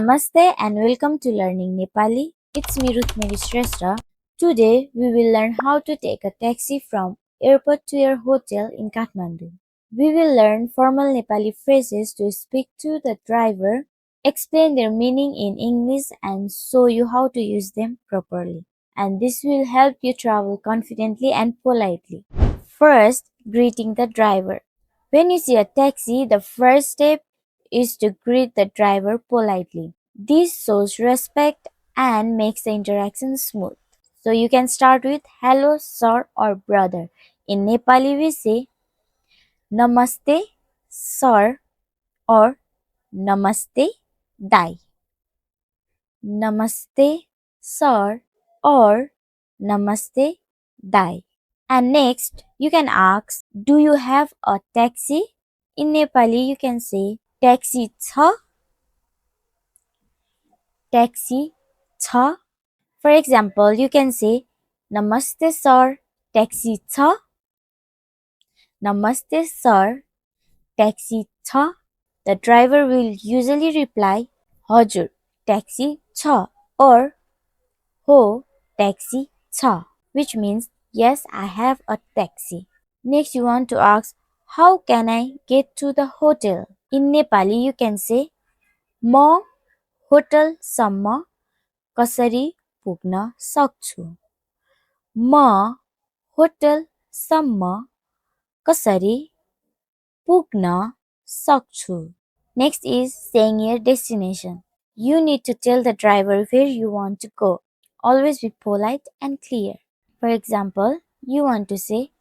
Namaste and welcome to Learning Nepali. It's me Ruthmeri Shrestha. Today we will learn how to take a taxi from airport to your hotel in Kathmandu. We will learn formal Nepali phrases to speak to the driver, explain their meaning in English and show you how to use them properly. And this will help you travel confidently and politely. First, greeting the driver. When you see a taxi, the first step is to greet the driver politely. This shows respect and makes the interaction smooth. So you can start with hello, sir or brother. In Nepali we say namaste, sir or namaste, dai. Namaste, sir or namaste, dai. And next, you can ask, do you have a taxi? In Nepali, you can say, taxi छ? Taxi छ? For example, you can say, Namaste sir, taxi छ? Namaste sir, taxi छ? The driver will usually reply, हजुर, taxi छ or हो, taxi छ, which means, yes, I have a taxi. Next, you want to ask, how can I get to the hotel? In Nepali, you can say, म होटलसम्म कसरी पुग्न सक्छु? म होटलसम्म कसरी पुग्न सक्छु? Next is saying your destination. You need to tell the driver where you want to go. Always be polite and clear. For example, you want to say,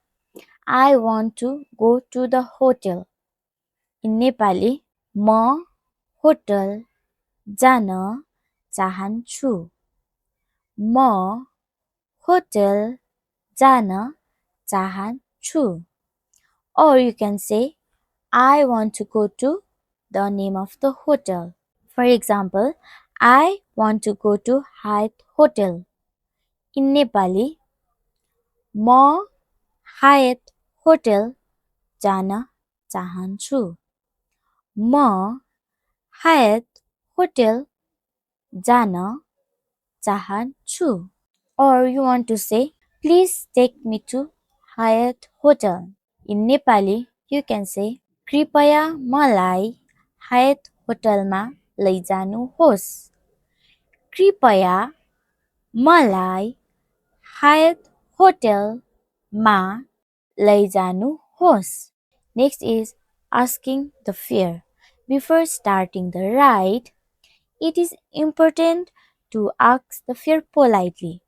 I want to go to the hotel. In Nepali, म hotel जान चाहन्छु. म hotel जान चाहन्छु. Or you can say, I want to go to the name of the hotel. For example, I want to go to Hyatt Hotel. In Nepali, म Hyatt Hotel जान चाहन्छु. म Hyatt Hotel जान चाहन्छु. Or you want to say, please take me to Hyatt Hotel. In Nepali, you can say, कृपया मलाई Hyatt होटलमा लैजानुहोस्. कृपया मलाई Hyatt होटलमा लैजानुहोस्. Next is asking the fare. Before starting the ride, it is important to ask the fare politely.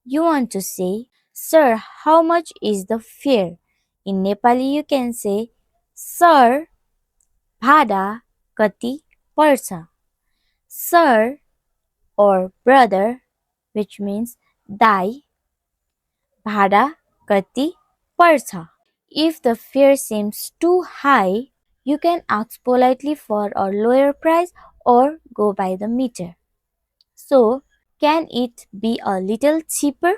You want to say, sir, how much is the fare? In Nepali, you can say, sir, भाडा कति पर्छ? Sir or brother, which means dai, भाडा कति पर्छ? If the fare seems too high, you can ask politely for a lower price or go by the meter. So, can it be a little cheaper?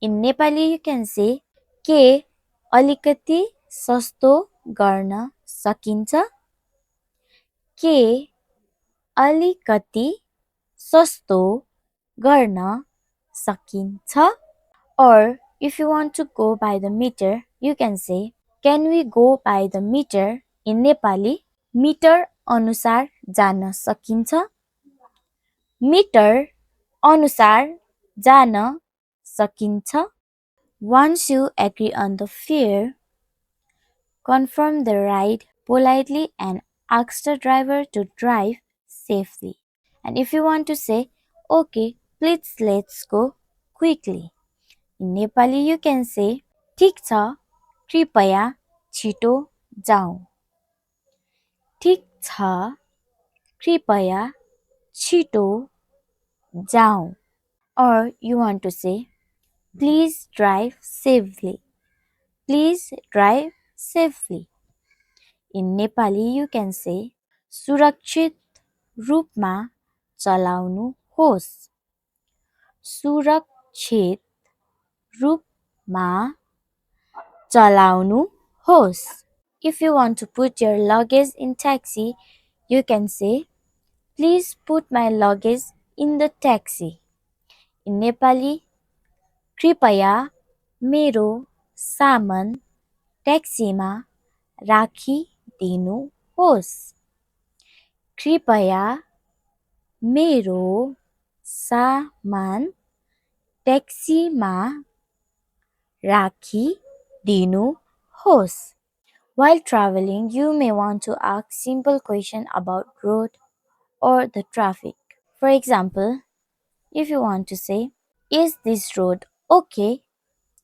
In Nepali, you can say, के अलिकति सस्तो गर्न सकिन्छ? के अलिकति सस्तो गर्न सकिन्छ? Or if you want to go by the meter, you can say, can we go by the meter? In Nepali, meter अनुसार जान सकिन्छ? Meter अनुसार जान सकिन्छ? Once you agree on the fare, confirm the ride politely and ask the driver to drive safely. And if you want to say, okay, please let's go quickly. In Nepali, you can say, ठिक छ, कृपया छिटो जाऊ. ठिक छ, कृपया छिटो जाऊ. Or you want to say, please drive safely. Please drive safely. In Nepali, you can say, सुरक्षित रूपमा चलाउनुहोस्. सुरक्षित रूपमा चलाउनुहोस्. If you want to put your luggage in taxi, you can say, Please put my luggage in the taxi. In Nepali, कृपया मेरो सामान ट्याक्सीमा राखिदिनुहोस्. कृपया मेरो सामान ट्याक्सीमा राखिदिनुहोस्. While traveling, you may want to ask simple questions about road or the traffic. For example, if you want to say, is this road okay?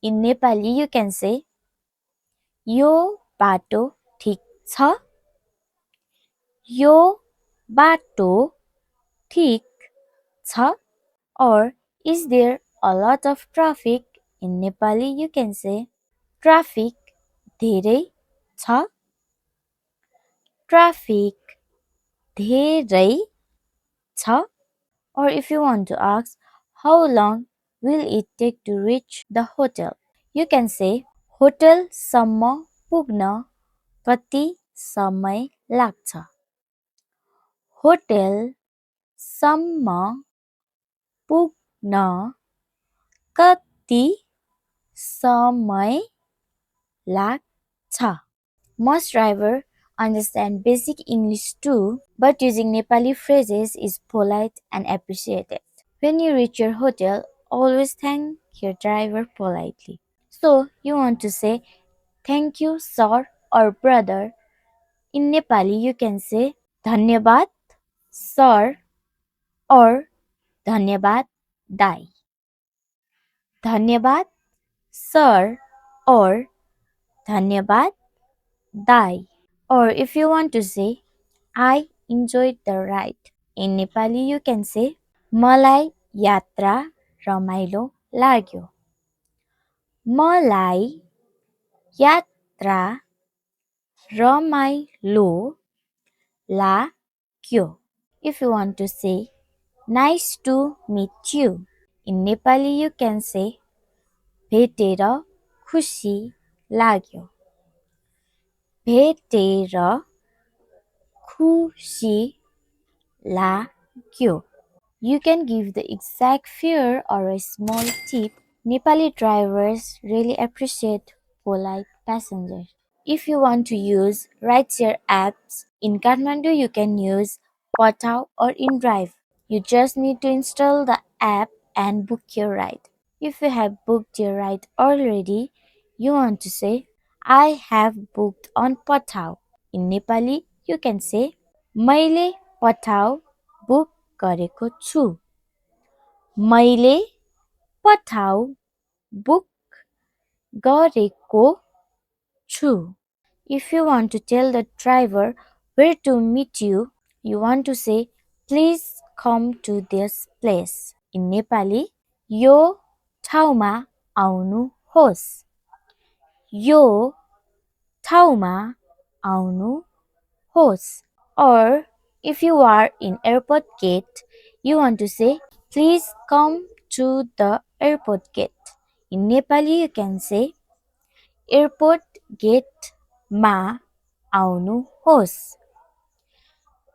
In Nepali, you can say, यो बाटो ठिक छ? यो बाटो ठिक छ? Or is there a lot of traffic? In Nepali, you can say, traffic धेरै छ? Traffic धेरै छ? Or if you want to ask, how long will it take to reach the hotel? You can say, होटलसम्म पुग्न कति समय लाग्छ? होटलसम्म पुग्न कति समय लाग्छ? Most drivers understand basic English too, but using Nepali phrases is polite and appreciated. When you reach your hotel, always thank your driver politely. So, you want to say, thank you, sir or brother. In Nepali, you can say, धन्यवाद, sir or धन्यवाद, दाई. धन्यवाद, sir or धन्यवाद, दाई. Or if you want to say, I enjoyed the ride. In Nepali, you can say, मलाई यात्रा रमाइलो लाग्यो. मलाई यात्रा रमाइलो लाग्यो. If you want to say, nice to meet you. In Nepali, you can say, भेटेर खुसी लाग्यो. भेटेर खुसी लाग्यो. You can give the exact fare or a small tip. Nepali drivers really appreciate polite passengers. If you want to use rideshare apps in Kathmandu, you can use Patao or InDrive. You just need to install the app and book your ride. If you have booked your ride already, you want to say, I have booked on Patao. In Nepali, you can say, मैले Patao book गरेको छु. मैले पठाउ book गरेको छु. If you want to tell the driver where to meet you, you want to say, please come to this place. In Nepali, यो ठाउँमा आउनुहोस्. यो ठाउँमा आउनुहोस्. Or if you are in airport gate, you want to say, please come to the airport gate. In Nepali, you can say, airport gate मा आउनुहोस्.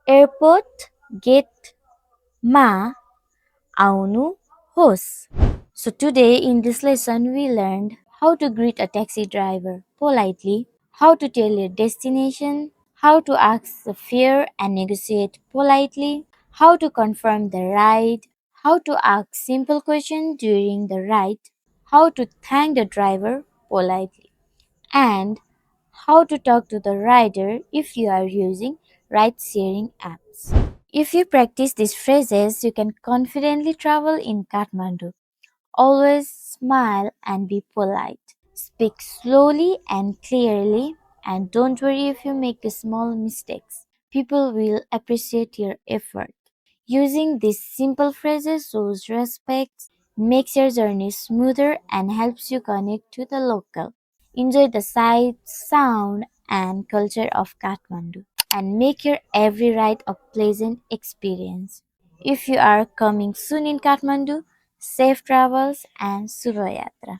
Airport gate मा आउनुहोस्. So today in this lesson we learned how to greet a taxi driver politely, how to tell your destination, how to ask the fare and negotiate politely, how to confirm the ride, how to ask simple questions during the ride, how to thank the driver politely, and how to talk to the rider if you are using ride sharing apps. If you practice these phrases, you can confidently travel in Kathmandu. Always smile and be polite. Speak slowly and clearly, and don't worry if you make small mistakes. People will appreciate your effort. Using these simple phrases shows respect, makes your journey smoother, and helps you connect to the local. Enjoy the sights, sound, and culture of Kathmandu, and make your every ride a pleasant experience. If you are coming soon in Kathmandu, safe travels and Shubha Yatra.